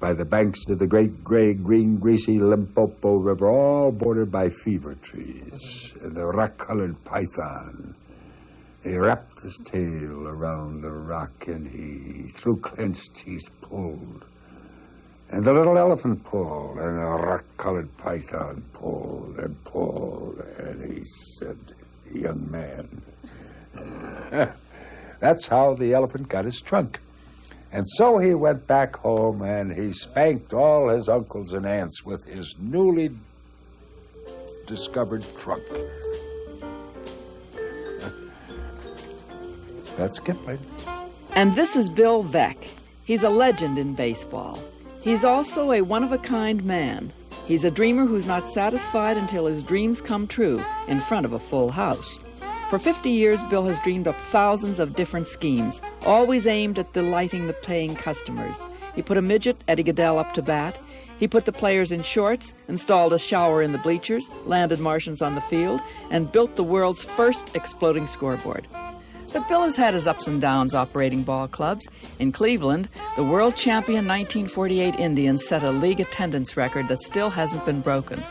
by the banks of the great gray, green, greasy Limpopo River, all bordered by fever trees, and the rock-colored python. He wrapped his tail around the rock, and he, through clenched teeth, pulled. And the little elephant pulled, and the rock-colored python pulled and pulled, and he said, "Young man." That's how the elephant got his trunk. And so he went back home, and he spanked all his uncles and aunts with his newly discovered trunk. That's Kipling. And this is Bill Veeck. He's a legend in baseball. He's also a one-of-a-kind man. He's a dreamer who's not satisfied until his dreams come true in front of a full house. For 50 years, Bill has dreamed up thousands of different schemes, always aimed at delighting the paying customers. He put a midget, Eddie Gaedel, up to bat. He put the players in shorts, installed a shower in the bleachers, landed Martians on the field, and built the world's first exploding scoreboard. But Bill has had his ups and downs operating ball clubs. In Cleveland, the world champion 1948 Indians set a league attendance record that still hasn't been broken.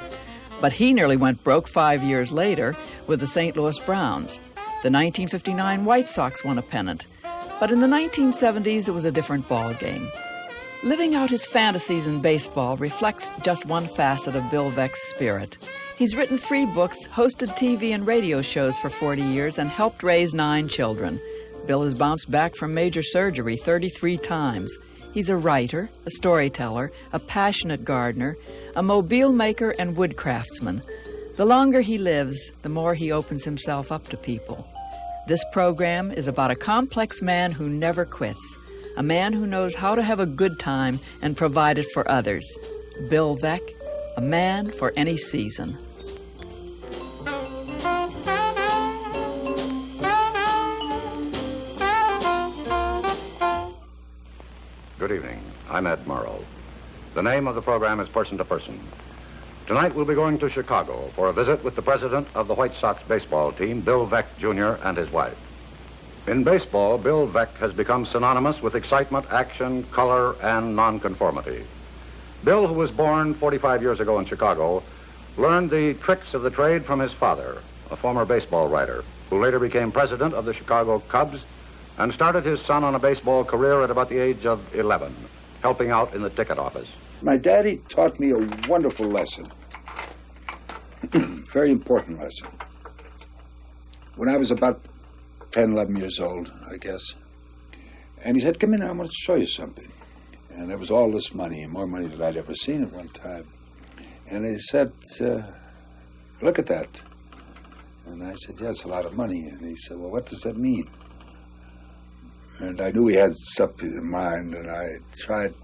But he nearly went broke 5 years later with the St. Louis Browns. The 1959 White Sox won a pennant. But in the 1970s, it was a different ball game. Living out his fantasies in baseball reflects just one facet of Bill Veeck's spirit. He's written 3 books, hosted TV and radio shows for 40 years, and helped raise 9 children. Bill has bounced back from major surgery 33 times. He's a writer, a storyteller, a passionate gardener, a mobile maker, and wood craftsman. The longer he lives, the more he opens himself up to people. This program is about a complex man who never quits, a man who knows how to have a good time and provide it for others. Bill Veeck, a man for any season. Good evening. I'm Ed Murrow. The name of the program is Person to Person. Tonight we'll be going to Chicago for a visit with the president of the White Sox baseball team, Bill Veeck, Jr., and his wife. In baseball, Bill Veeck has become synonymous with excitement, action, color, and nonconformity. Bill, who was born 45 years ago in Chicago, learned the tricks of the trade from his father, a former baseball writer, who later became president of the Chicago Cubs and started his son on a baseball career at about the age of 11, helping out in the ticket office. My daddy taught me a wonderful lesson. Very important lesson. When I was about 10, 11 years old, I guess. And he said, "Come in, I want to show you something." And there was all this money, more money than I'd ever seen at one time. And he said, "Look at that." And I said, "Yeah, it's a lot of money." And he said, "Well, what does that mean?" And I knew he had something in mind, and I tried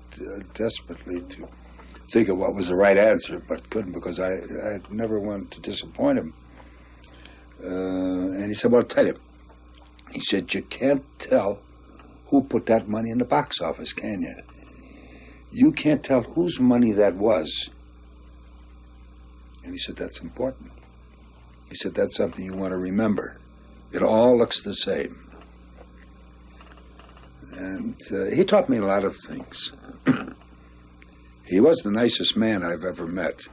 desperately to think of what was the right answer, but couldn't because I never wanted to disappoint him. And he said, "Well, I'll tell you." He said, "You can't tell who put that money in the box office, can you? You can't tell whose money that was." And he said, "That's important." He said, "That's something you want to remember. It all looks the same." And he taught me a lot of things. He was the nicest man I've ever met.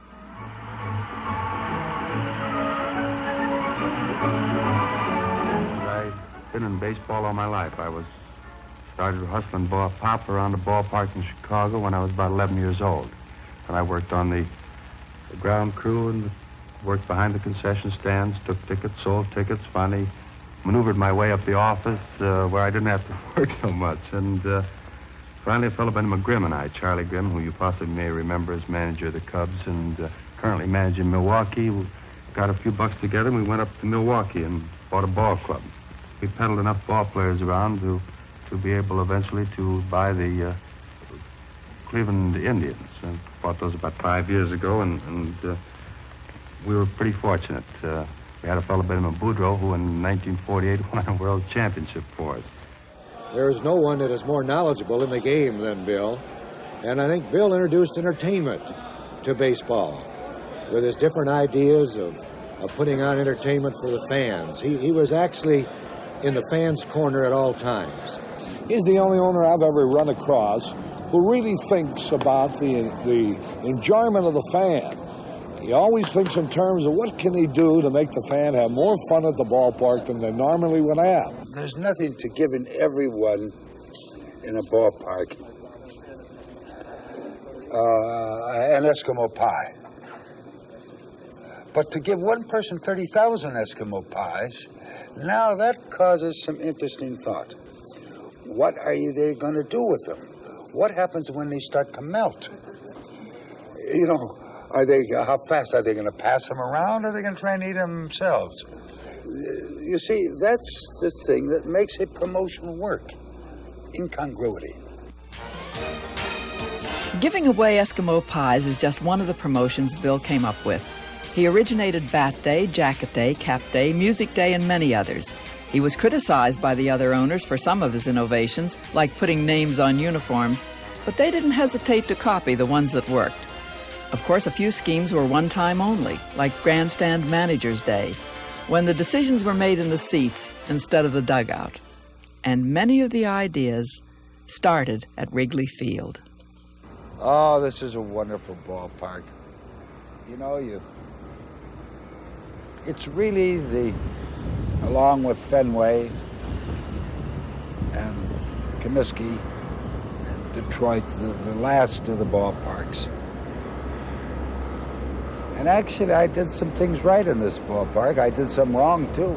I've been in baseball all my life. I started hustling pop around the ballpark in Chicago when I was about 11 years old. And I worked on the ground crew and worked behind the concession stands, took tickets, sold tickets, finally maneuvered my way up the office where I didn't have to work so much. And finally a fellow by the name of Grimm and I, Charlie Grimm, who you possibly may remember as manager of the Cubs and currently managing Milwaukee, we got a few bucks together and we went up to Milwaukee and bought a ball club. We peddled enough ball players around to be able eventually to buy the Cleveland Indians. And bought those about 5 years ago, and we were pretty fortunate. We had a fellow by the name of Boudreaux who in 1948 won a world championship for us. There is no one that is more knowledgeable in the game than Bill. And I think Bill introduced entertainment to baseball with his different ideas of putting on entertainment for the fans. He was actually in the fans' corner at all times. He's the only owner I've ever run across who really thinks about the enjoyment of the fan. He always thinks in terms of what can he do to make the fan have more fun at the ballpark than they normally would have. There's nothing to giving everyone in a ballpark an Eskimo pie. But to give one person 30,000 Eskimo pies, now that causes some interesting thought. What are they going to do with them? What happens when they start to melt? You know, how fast are they going to pass them around? Or are they going to try and eat them themselves? You see, that's the thing that makes a promotion work. Incongruity. Giving away Eskimo pies is just one of the promotions Bill came up with. He originated Bat Day, Jacket Day, Cap Day, Music Day, and many others. He was criticized by the other owners for some of his innovations, like putting names on uniforms, but they didn't hesitate to copy the ones that worked. Of course, a few schemes were one-time only, like Grandstand Manager's Day, when the decisions were made in the seats instead of the dugout. And many of the ideas started at Wrigley Field. Oh, this is a wonderful ballpark. You know, it's really along with Fenway and Comiskey and Detroit, the last of the ballparks. And actually, I did some things right in this ballpark. I did some wrong, too.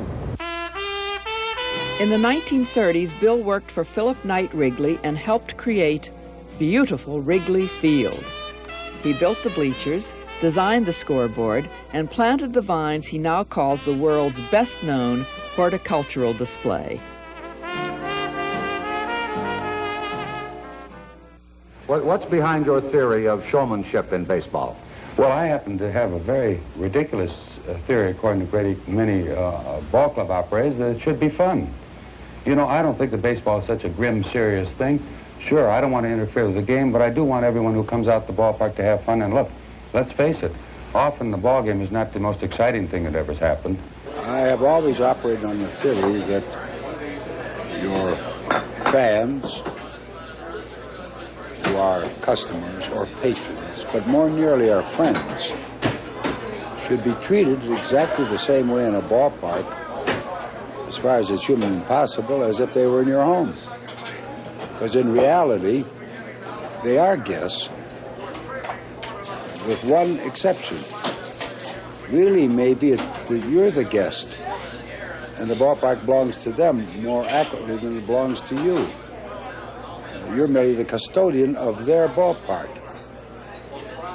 In the 1930s, Bill worked for Philip Knight Wrigley and helped create beautiful Wrigley Field. He built the bleachers, designed the scoreboard, and planted the vines he now calls the world's best-known horticultural display. What's behind your theory of showmanship in baseball? Well, I happen to have a very ridiculous theory, according to many ball club operators, that it should be fun. You know, I don't think that baseball is such a grim, serious thing. Sure, I don't want to interfere with the game, but I do want everyone who comes out the ballpark to have fun. And look, let's face it, often the ball game is not the most exciting thing that ever has happened. I have always operated on the theory that your fans, who are customers or patrons, but more nearly our friends, should be treated exactly the same way in a ballpark, as far as it's humanly possible, as if they were in your home. Because in reality, they are guests, with one exception. Really, maybe that you're the guest, and the ballpark belongs to them more accurately than it belongs to you. You're merely the custodian of their ballpark.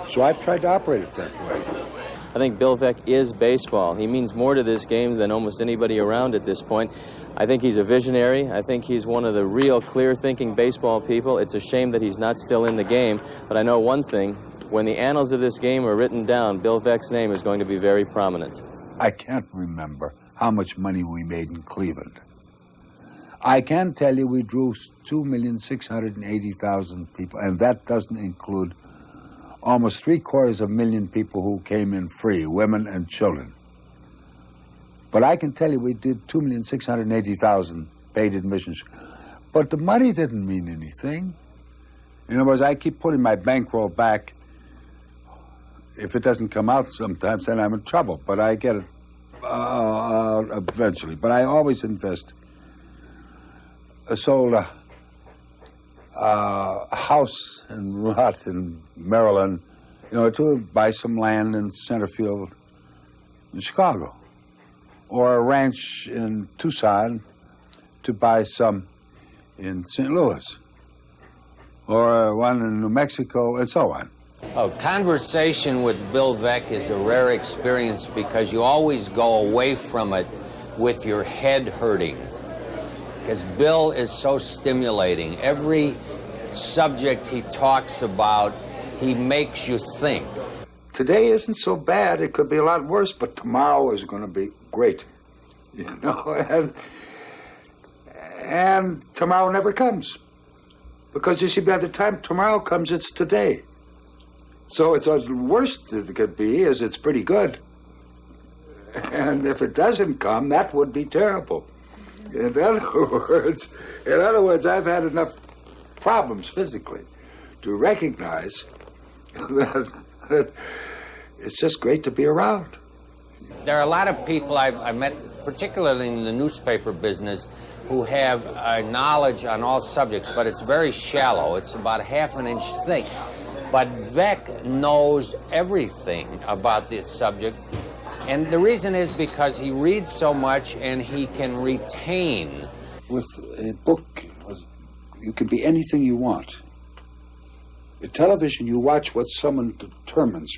So I've tried to operate it that way. I think Bill Veeck is baseball. He means more to this game than almost anybody around at this point. I think he's a visionary. I think he's one of the real clear-thinking baseball people. It's a shame that he's not still in the game, but I know one thing. When the annals of this game are written down, Bill Veeck's name is going to be very prominent. I can't remember how much money we made in Cleveland. I can tell you we drew 2,680,000 people, and that doesn't include almost 750,000 people who came in free, women and children. But I can tell you we did 2,680,000 paid admissions. But the money didn't mean anything. In other words, I keep putting my bankroll back. If it doesn't come out sometimes, then I'm in trouble. But I get it eventually. But I always invest. I sold a house and lot in Maryland, to buy some land in center field in Chicago, or a ranch in Tucson to buy some in St. Louis, or one in New Mexico, and so on. Oh, conversation with Bill Veeck is a rare experience because you always go away from it with your head hurting. Because Bill is so stimulating. Every subject he talks about, he makes you think. Today isn't so bad. It could be a lot worse, but tomorrow is going to be great. And tomorrow never comes. Because, you see, by the time tomorrow comes, it's today. So it's the worst it could be is it's pretty good. And if it doesn't come, that would be terrible. In other words, I've had enough problems physically to recognize that it's just great to be around. There are a lot of people I've met, particularly in the newspaper business, who have knowledge on all subjects, but it's very shallow. It's about ½ an inch thick. But Veeck knows everything about this subject, and the reason is because he reads so much and he can retain. With a book, you can be anything you want. In television, you watch what someone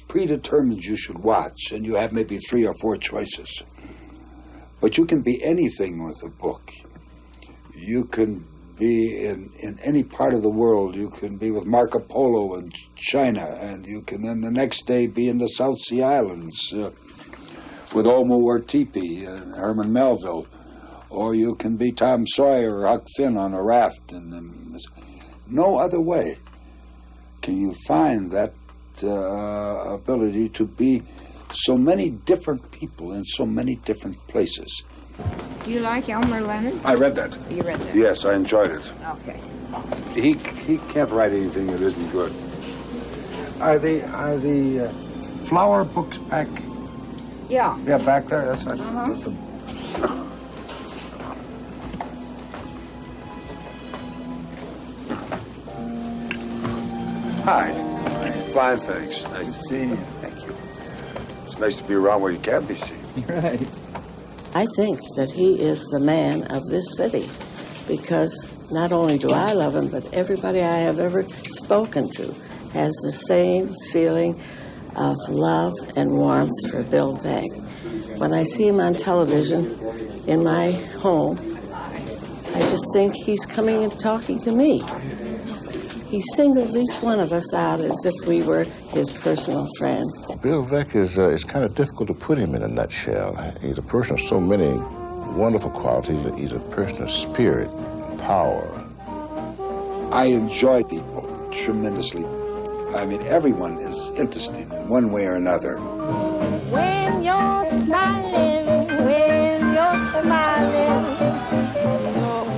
predetermines you should watch, and you have maybe 3 or 4 choices. But you can be anything with a book. You can be in any part of the world. You can be with Marco Polo in China, and you can then the next day be in the South Sea Islands with Omo Wartipi and Herman Melville. Or you can be Tom Sawyer or Huck Finn on a raft. And no other way can you find that ability to be so many different people in so many different places. Do you like Elmer Leonard? I read that. You read that? Yes, I enjoyed it. Okay. He can't write anything that isn't good. Are the flower books back? Yeah. Yeah, back there. That's right. Hi. Fine, thanks. Nice to see you. Thank you. It's nice to be around where you can be seen. Right. I think that he is the man of this city because not only do I love him, but everybody I have ever spoken to has the same feeling of love and warmth for Bill Veeck. When I see him on television in my home, I just think he's coming and talking to me. He singles each one of us out as if we were his personal friends. Bill Veeck is kind of difficult to put him in a nutshell. He's a person of so many wonderful qualities. He's a person of spirit, power. I enjoy people tremendously. I mean, everyone is interesting in one way or another. When you're smiling,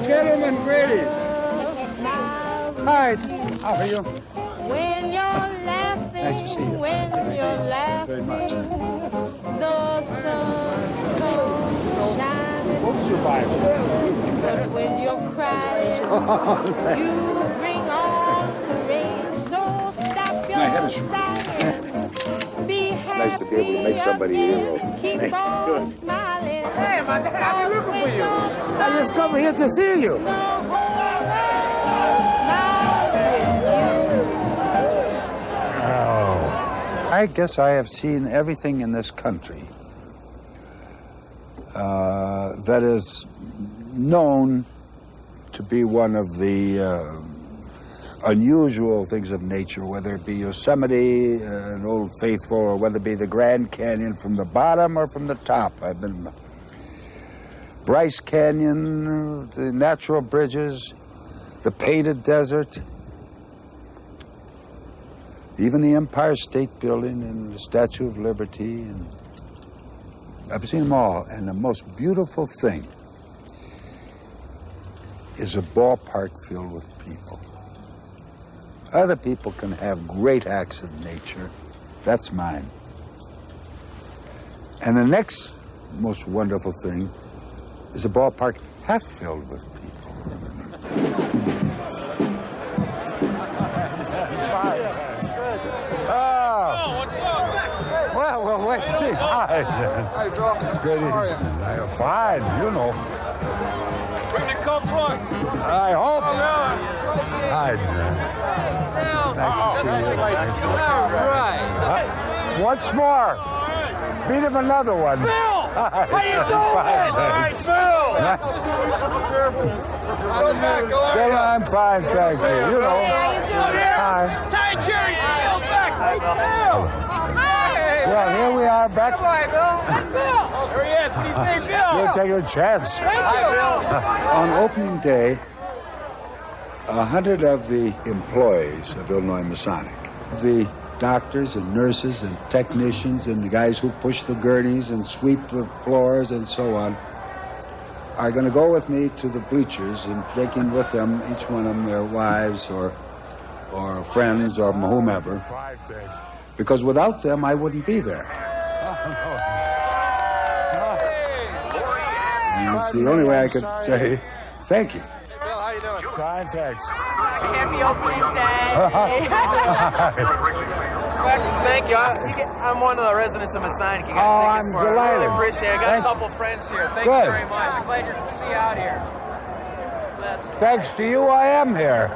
Gentlemen, greetings. Hi, how are you? When you're laughing, Nice to see you. when you're laughing, very much. the sun shining, What's your Bible? but when you're crying, you bring on the rain. So stop your My head is sighing. Be It's nice to be able to make somebody a hero. Keep on smiling. Hey, my dad, I've been looking for you. I just come here to see you. I guess I have seen everything in this country that is known to be one of the unusual things of nature, whether it be Yosemite, an Old Faithful, or whether it be the Grand Canyon from the bottom or from the top. I've been Bryce Canyon, the natural bridges, the Painted Desert, even the Empire State Building and the Statue of Liberty. And I've seen them all. And the most beautiful thing is a ballpark filled with people. Other people can have great acts of nature. That's mine. And the next most wonderful thing is a ballpark half filled with people. Well, wait, gee, hi. Hi, Bill. Good evening. Fine, you know. Bring the Cubs one. I hope. Oh, yeah. Hi. Nice to see you. All right. Once more. Beat him another one. Bill! How you doing? All right, Bill. Bill, I'm fine, thank you. You know. How you doing? Hi. Ty Cherry's Bill back. Bill! Well, here we are back. Hi, Bill. Bill! There he is. What do you say, Bill? You're taking a chance. Hi, Bill. On opening day, 100 of the employees of Illinois Masonic, the doctors and nurses and technicians and the guys who push the gurneys and sweep the floors and so on, are going to go with me to the bleachers and taking with them, each one of them, their wives or or friends or whomever, because without them I wouldn't be there. And it's the only way I could say thank you. Hey, Bill, how you doing? Fine, thanks. Happy opening day. Thank you. I'm one of the residents of Masonic. You got tickets I'm for it. I delighted. really appreciate it. I got Thank a couple friends here. Thank Good. you very much. I'm glad to see you out here. Thanks to you, I am here.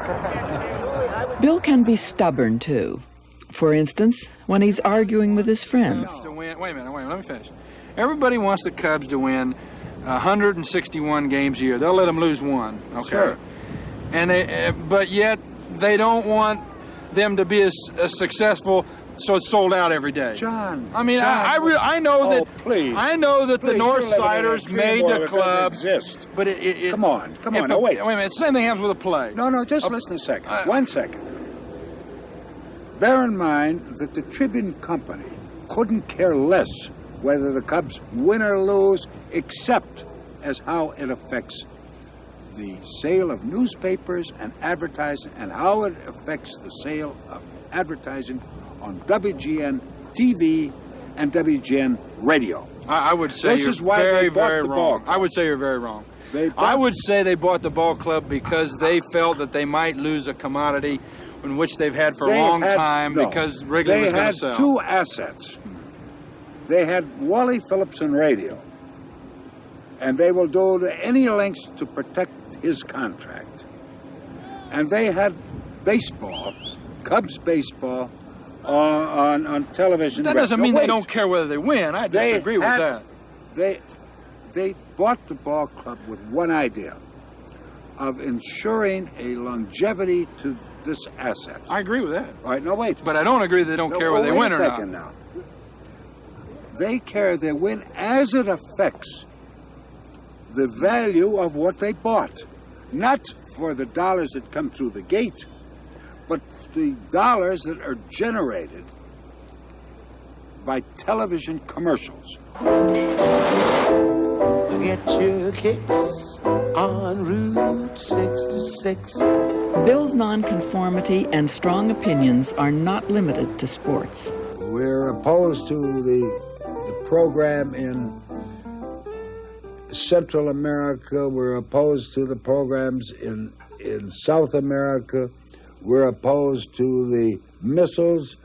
Bill can be stubborn, too. For instance, when he's arguing with his friends. To win. Wait a minute, let me finish. Everybody wants the Cubs to win 161 games a year. They'll let them lose one, okay? Sure. And but yet they don't want them to be as successful, so it's sold out every day. John. I mean, John, I know that. Please. I know that the Please, North you're living in a Siders dream made world the that club. doesn't exist. But it Come on. if Now wait. Wait a minute. Same thing happens with a play. No, just listen a second. 1 second. Bear in mind that the Tribune Company couldn't care less whether the Cubs win or lose, except as how it affects the sale of newspapers and advertising, and how it affects the sale of advertising on WGN TV and WGN radio. I would say This you're is why very, they bought very the wrong. ball. I would say you're very wrong. They I bought- would say they bought the ball club because they felt that they might lose a commodity in which they've had for a long time because Wrigley was going to sell. They had two assets. They had Wally Phillipson radio, and they will go to any lengths to protect his contract. And they had baseball, Cubs baseball, on television. That doesn't mean Wait. they don't care whether they win. I They disagree with had- that. They bought the ball club with one idea, of ensuring a longevity to this asset. I agree with that. All right, now wait. But I don't agree they don't care whether they win or wait a not. second now. They care they win as it affects the value of what they bought. Not for the dollars that come through the gate, but the dollars that are generated by television commercials. Get your kicks on Route 66. Bill's nonconformity and strong opinions are not limited to sports. We're opposed to the program in Central America. We're opposed to the programs in South America. We're opposed to the missiles.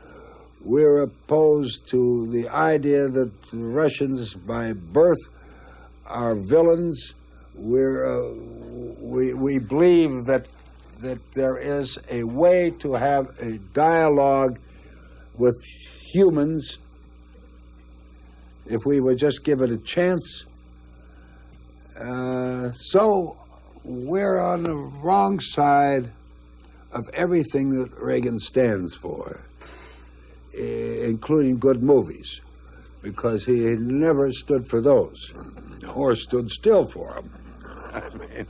We're opposed to the idea that the Russians, by birth, are villains. We believe that there is a way to have a dialogue with humans if we would just give it a chance. So we're on the wrong side of everything that Reagan stands for, including good movies, because he never stood for those or stood still for them. I mean,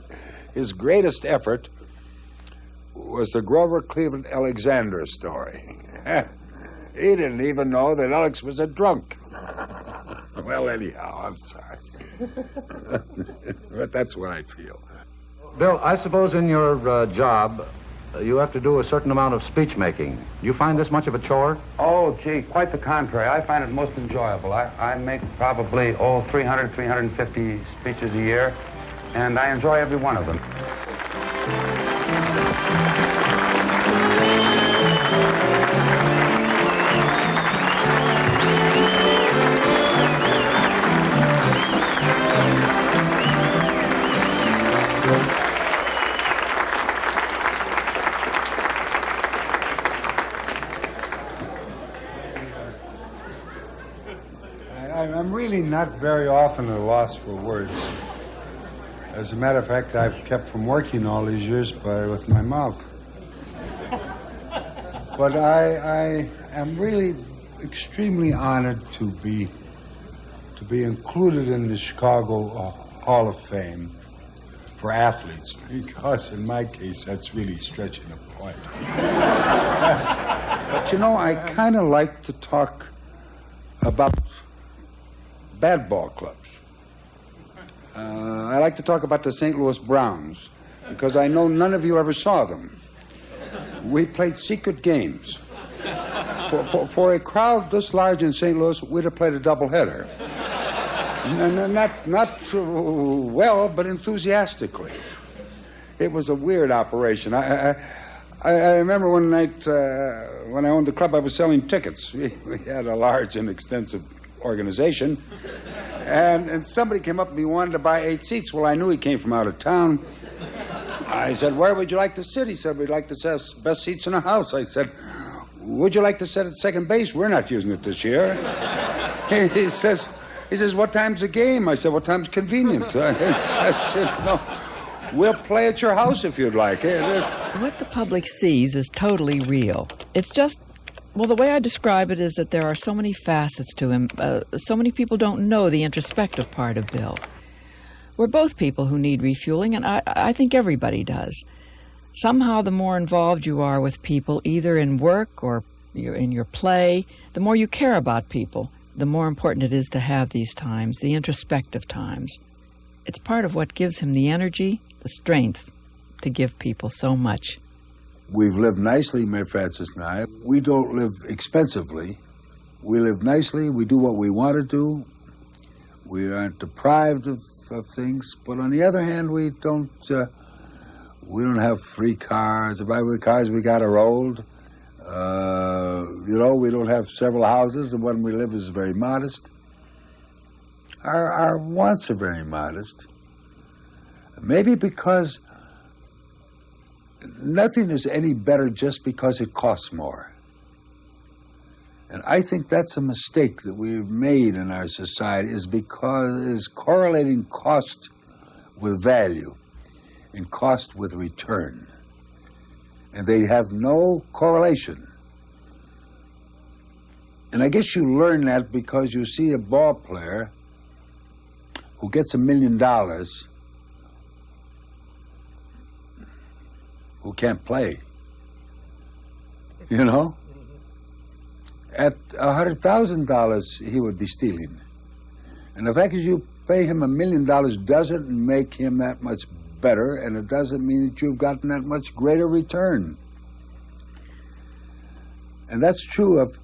his greatest effort was the Grover Cleveland Alexander story. He didn't even know that Alex was a drunk. Well, anyhow, I'm sorry. But that's what I feel. Bill, I suppose in your job, you have to do a certain amount of speech making. You find this much of a chore? Oh, gee, quite the contrary. I find it most enjoyable. I make probably, 300, 350 speeches a year, and I enjoy every one of them. I'm really not very often at a loss for words. As a matter of fact, I've kept from working all these years with my mouth. But I am really extremely honored to be included in the Chicago Hall of Fame for athletes, because in my case, that's really stretching a point. But you know, I kind of like to talk about bad ball clubs. I like to talk about the St. Louis Browns, because I know none of you ever saw them. We played secret games. For a crowd this large in St. Louis, we'd have played a doubleheader. Not well, but enthusiastically. It was a weird operation. I remember one night when I owned the club, I was selling tickets. We had a large and extensive organization. And somebody came up and he wanted to buy 8 seats. Well, I knew he came from out of town. I said, where would you like to sit? He said, we'd like to sit best seats in the house. I said, would you like to sit at second base? We're not using it this year. He says, what time's the game? I said, what time's convenient? I said, no, we'll play at your house if you'd like. What the public sees is totally real. It's just, well, the way I describe it is that there are so many facets to him. So many people don't know the introspective part of Bill. We're both people who need refueling, and I think everybody does. Somehow the more involved you are with people, either in work or in your play, the more you care about people, the more important it is to have these times, the introspective times. It's part of what gives him the energy, the strength to give people so much. We've lived nicely, Mary Frances and I. We don't live expensively. We live nicely. We do what we want to do. We aren't deprived of things. But on the other hand, we don't have free cars. The cars we got are old. We don't have several houses. The one we live is very modest. Our wants are very modest. Maybe because nothing is any better just because it costs more. And I think that's a mistake that we've made in our society, is correlating cost with value and cost with return. And they have no correlation. And I guess you learn that because you see a ball player who gets $1 million who can't play. You know? At $100,000, he would be stealing. And the fact is you pay him $1 million doesn't make him that much better, and it doesn't mean that you've gotten that much greater return. And that's true of,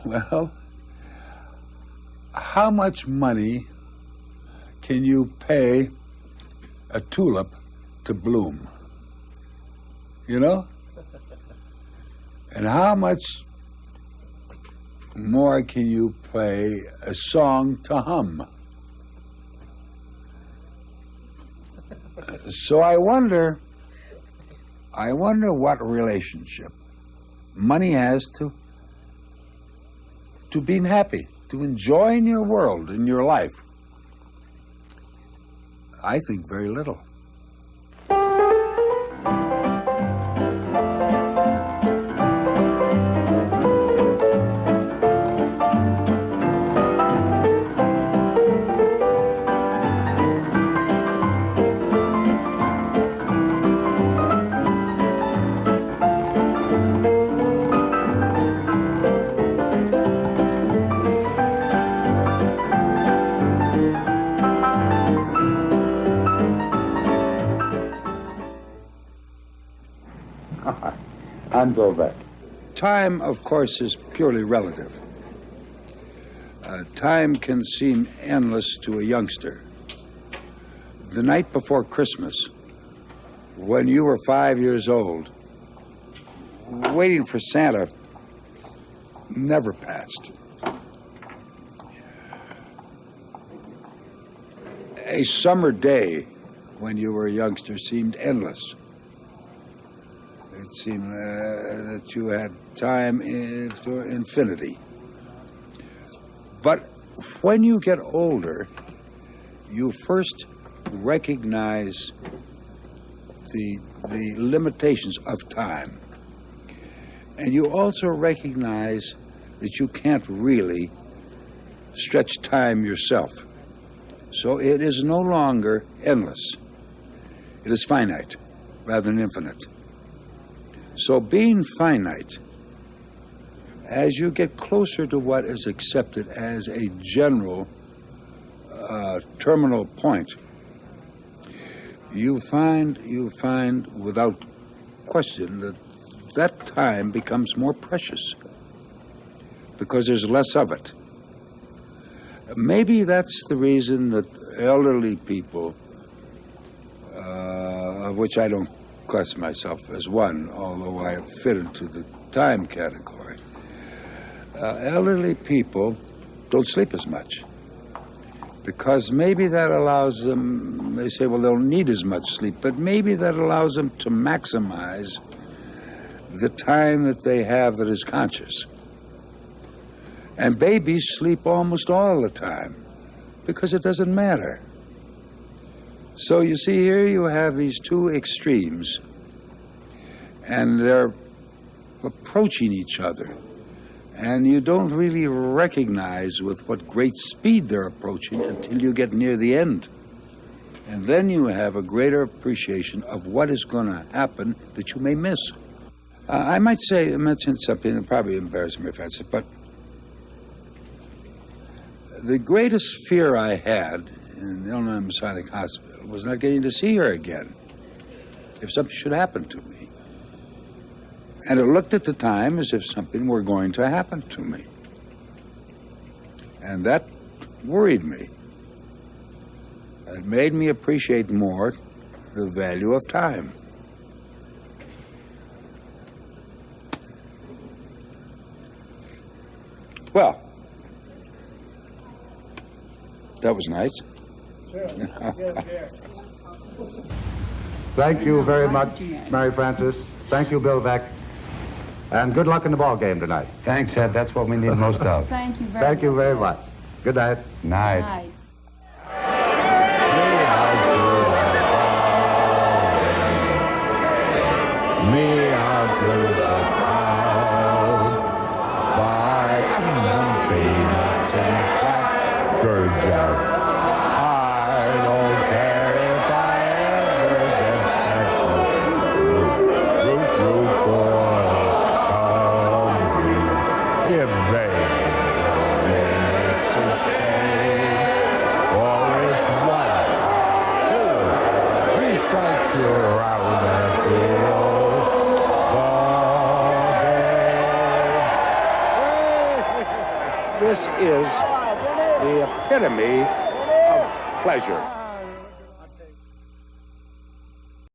well, how much money can you pay a tulip to bloom? You know? And how much more can you pay a song to hum? So I wonder what relationship money has to being happy, to enjoying your world and your life. I think very little. I'm Bill Veck. Time, of course, is purely relative. Time can seem endless to a youngster. The night before Christmas, when you were 5 years old, waiting for Santa never passed. A summer day when you were a youngster seemed endless. It seemed that you had time to infinity. But when you get older, you first recognize the limitations of time. And you also recognize that you can't really stretch time yourself. So it is no longer endless. It is finite rather than infinite. So being finite, as you get closer to what is accepted as a general terminal point, you find without question that time becomes more precious because there's less of it. Maybe that's the reason that elderly people, of which I don't class myself as one, although I fit into the time category, elderly people don't sleep as much. Because maybe that allows them, they say, well, they don't need as much sleep, but maybe that allows them to maximize the time that they have that is conscious. And babies sleep almost all the time because it doesn't matter. So you see, here you have these two extremes, and they're approaching each other. And you don't really recognize with what great speed they're approaching until you get near the end. And then you have a greater appreciation of what is going to happen that you may miss. I might mention something that probably embarrasses me if I say, but the greatest fear I had in Illinois Masonic Hospital was not getting to see her again if something should happen to me. And it looked at the time as if something were going to happen to me. And that worried me. It made me appreciate more the value of time. Well, that was nice. Thank you very much, Mary Frances. Thank you, Bill Veeck. And good luck in the ball game tonight. Thanks, Ed. That's what we need most of. Thank you very much. Thank you very much. Good night. Night. Me out to the crowd, buy some peanuts and Cracker Jack. I don't care if I ever get back to root for hungry. If they have to stay, or it's 1, 2, 3 strikes you're out at the old. This is the epitome of pleasure.